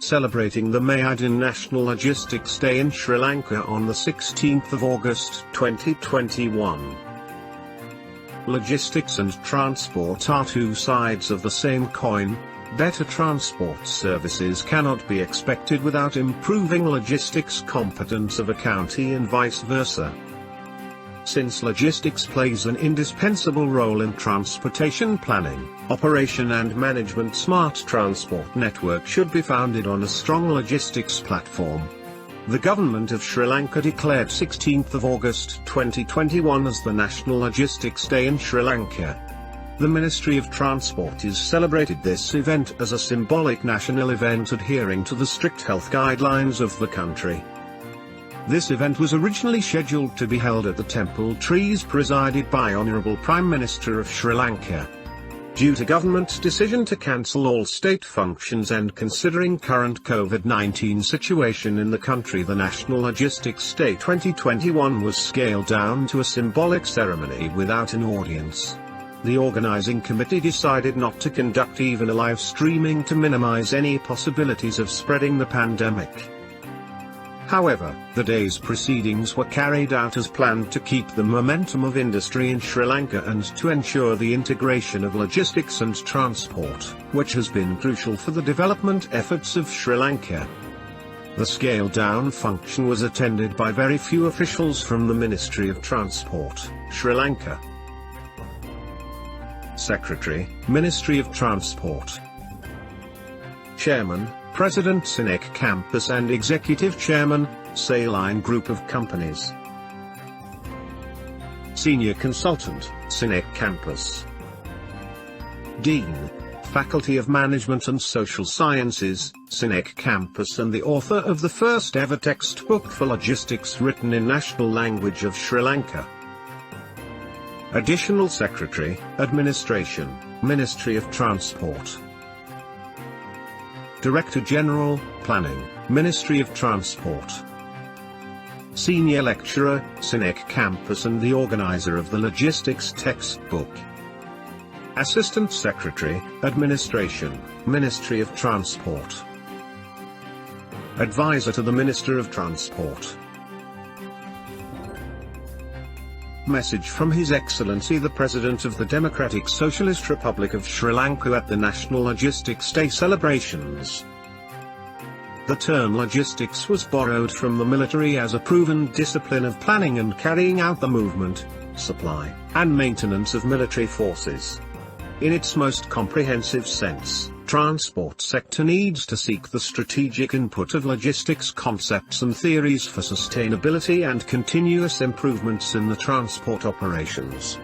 celebrating the Maidan National Logistics Day in Sri Lanka on the 16th of August 2021. Logistics and transport are two sides of the same coin. Better transport services cannot be expected without improving logistics competence of a county and vice versa. Since logistics plays an indispensable role in transportation planning, operation and management, smart transport network should be founded on a strong logistics platform. The government of Sri Lanka declared 16th of August 2021 as the National Logistics Day in Sri Lanka. The Ministry of Transport has celebrated this event as a symbolic national event adhering to the strict health guidelines of the country. This event was originally scheduled to be held at the Temple Trees presided by Honourable Prime Minister of Sri Lanka. Due to government's decision to cancel all state functions and considering current COVID-19 situation in the country, the National Logistics Day 2021 was scaled down to a symbolic ceremony without an audience. The organizing committee decided not to conduct even a live streaming to minimize any possibilities of spreading the pandemic. However, the day's proceedings were carried out as planned to keep the momentum of industry in Sri Lanka and to ensure the integration of logistics and transport, which has been crucial for the development efforts of Sri Lanka. The scaled-down function was attended by very few officials from the Ministry of Transport, Sri Lanka. Secretary, Ministry of Transport. Chairman, President Sinek Campus and Executive Chairman, Saline Group of Companies. Senior Consultant, Sinek Campus. Dean, Faculty of Management and Social Sciences, Sinek Campus and the author of the first ever textbook for logistics written in national language of Sri Lanka. Additional Secretary, Administration, Ministry of Transport. Director General, Planning, Ministry of Transport. Senior Lecturer, Sinek Campus and the organizer of the Logistics textbook. Assistant Secretary, Administration, Ministry of Transport. Advisor to the Minister of Transport. Message from His Excellency the President of the Democratic Socialist Republic of Sri Lanka at the National Logistics Day celebrations. The term logistics was borrowed from the military as a proven discipline of planning and carrying out the movement, supply, and maintenance of military forces. In its most comprehensive sense, transport sector needs to seek the strategic input of logistics concepts and theories for sustainability and continuous improvements in the transport operations.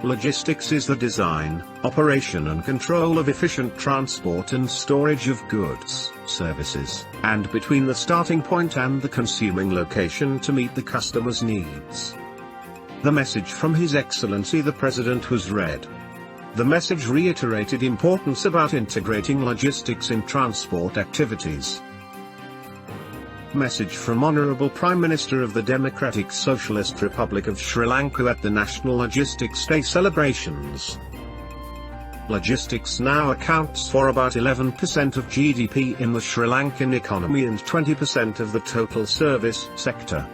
Logistics is the design, operation and control of efficient transport and storage of goods, services, and between the starting point and the consuming location to meet the customer's needs. The message from His Excellency the President was read. The message reiterated importance about integrating logistics in transport activities. Message from Honourable Prime Minister of the Democratic Socialist Republic of Sri Lanka at the National Logistics Day celebrations. Logistics now accounts for about 11% of GDP in the Sri Lankan economy and 20% of the total service sector.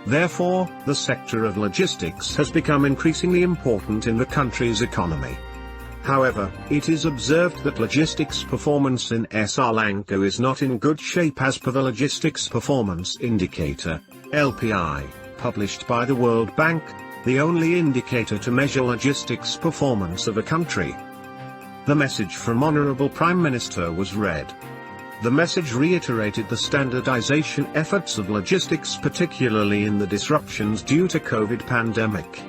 Therefore, the sector of logistics has become increasingly important in the country's economy. However, it is observed that logistics performance in Sri Lanka is not in good shape as per the Logistics Performance Indicator, LPI, published by the World Bank, the only indicator to measure logistics performance of a country. The message from Honourable Prime Minister was read. The message reiterated the standardization efforts of logistics, particularly in the disruptions due to COVID pandemic.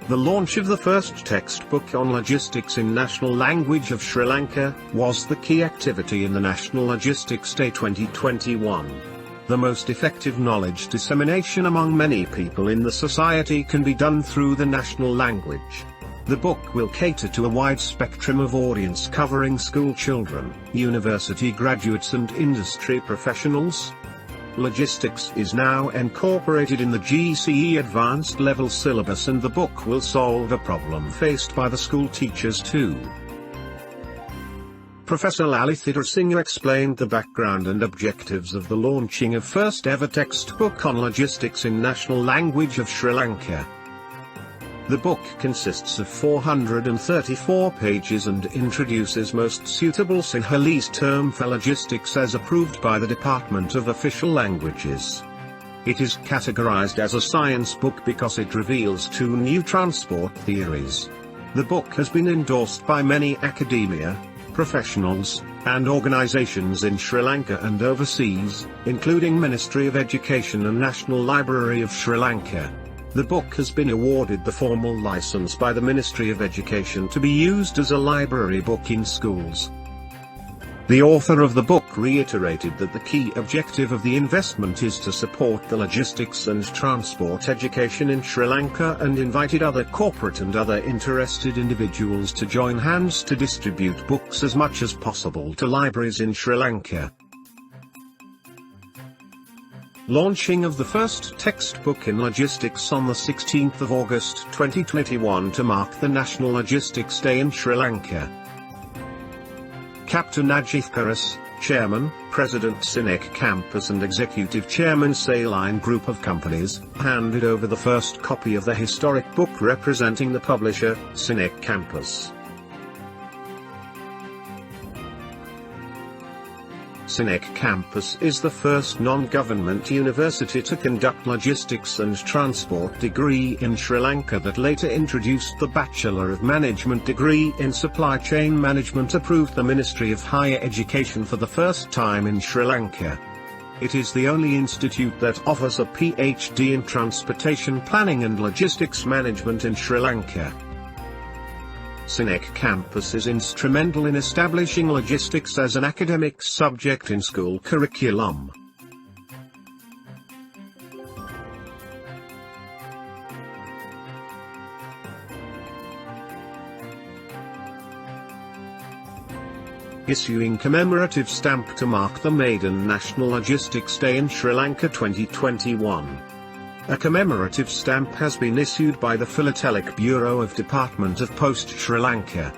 The launch of the first textbook on logistics in national language of Sri Lanka was the key activity in the National Logistics Day 2021. The most effective knowledge dissemination among many people in the society can be done through the national language. The book will cater to a wide spectrum of audience covering school children, university graduates and industry professionals. Logistics is now incorporated in the GCE advanced level syllabus and the book will solve a problem faced by the school teachers too. Professor Lalitha Singh explained the background and objectives of the launching of first ever textbook on logistics in national language of Sri Lanka. The book consists of 434 pages and introduces most suitable Sinhalese term for logistics as approved by the Department of Official Languages. It is categorized as a science book because it reveals 2 new transport theories. The book has been endorsed by many academia, professionals, and organizations in Sri Lanka and overseas, including Ministry of Education and National Library of Sri Lanka. The book has been awarded the formal license by the Ministry of Education to be used as a library book in schools. The author of the book reiterated that the key objective of the investment is to support the logistics and transport education in Sri Lanka and invited other corporate and other interested individuals to join hands to distribute books as much as possible to libraries in Sri Lanka. Launching of the first textbook in logistics on the 16th of August 2021 to mark the National Logistics Day in Sri Lanka. Captain Ajith Karas, Chairman, President Sinek Campus and Executive Chairman Saline Group of Companies, handed over the first copy of the historic book representing the publisher, Sinek Campus. Sinek Campus is the first non-government university to conduct logistics and transport degree in Sri Lanka that later introduced the Bachelor of Management degree in Supply Chain Management approved the Ministry of Higher Education for the first time in Sri Lanka. It is the only institute that offers a PhD in Transportation Planning and Logistics Management in Sri Lanka. Sinek Campus is instrumental in establishing logistics as an academic subject in school curriculum. Issuing commemorative stamp to mark the Maidan National Logistics Day in Sri Lanka 2021. A commemorative stamp has been issued by the Philatelic Bureau of Department of Post Sri Lanka.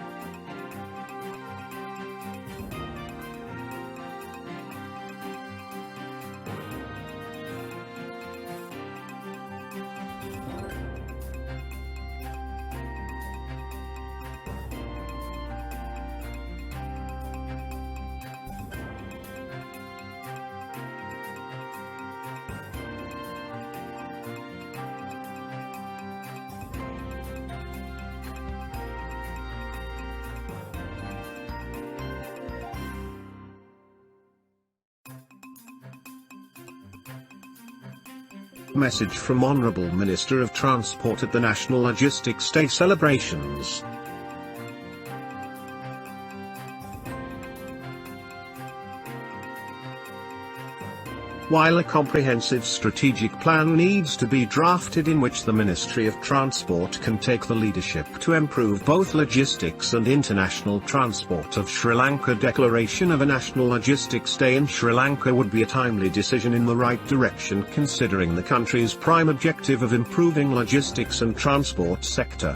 Message from Honourable Minister of Transport at the National Logistics Day celebrations. While a comprehensive strategic plan needs to be drafted in which the Ministry of Transport can take the leadership to improve both logistics and international transport of Sri Lanka, declaration of a National Logistics Day in Sri Lanka would be a timely decision in the right direction considering the country's prime objective of improving logistics and transport sector.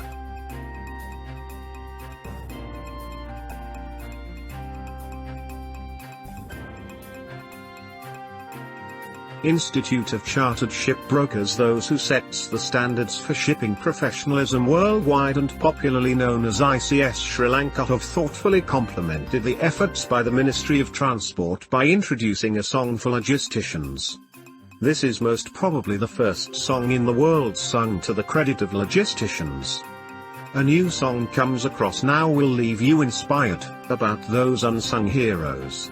Institute of Chartered Shipbrokers, those who sets the standards for shipping professionalism worldwide and popularly known as ICS Sri Lanka, have thoughtfully complemented the efforts by the Ministry of Transport by introducing a song for logisticians. This is most probably the first song in the world sung to the credit of logisticians. A new song comes across now will leave you inspired about those unsung heroes.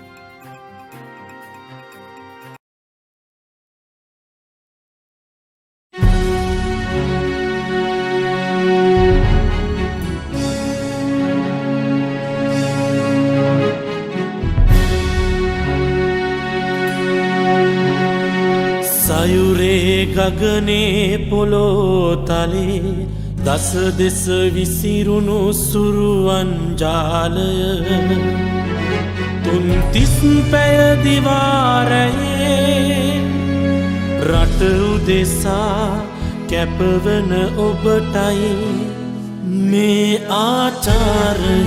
සයුරේ ගගනේ පොළොතලේ දස දෙස විසිරුණු සුරුවන් ජාලය තුන් තිස් පැය දිවාරයේ රට උදෙසා කැපවන ඔබටයි මේ ආචාරය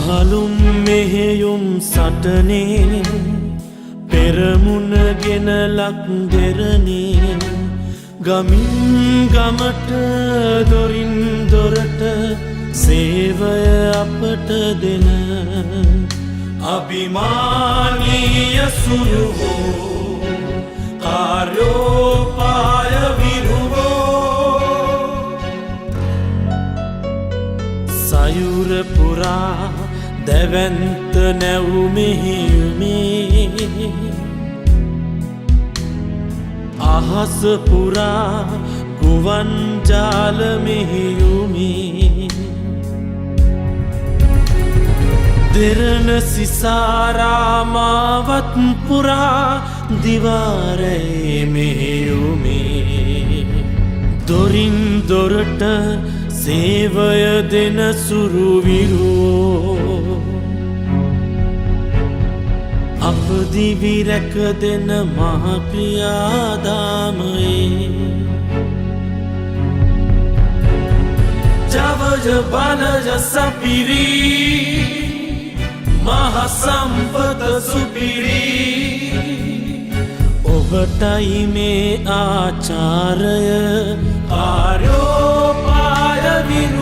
පහළුම් මෙහෙයුම් සටනේ පෙරමුණ ගෙනලක් දෙරනේ ගමින් ගමට දොරින් දොරට සේවය අපට දෙන අභිමානීය සුළු වූ කාර්යෝපාය විරුවෝ සයුර පුරා දැවැන්ත නැව් මෙහෙයුමේ අහස පුරා ගුවන් ජාල මෙහෙයුමේ දෙරණ සිසාරාමාවත් පුරා දිවාරේ මෙහෙයුමේ දොරින් දොරට සේවය දෙන සුරුවිරුවෝ අප දිවි රැක දෙන මහ ක්‍රියාදාමයේ ජවජ බලජ සපිරි මහ සම්පත සුපිරි ඔබටයි මේ ආචාරය කාර්යෝපාය විරු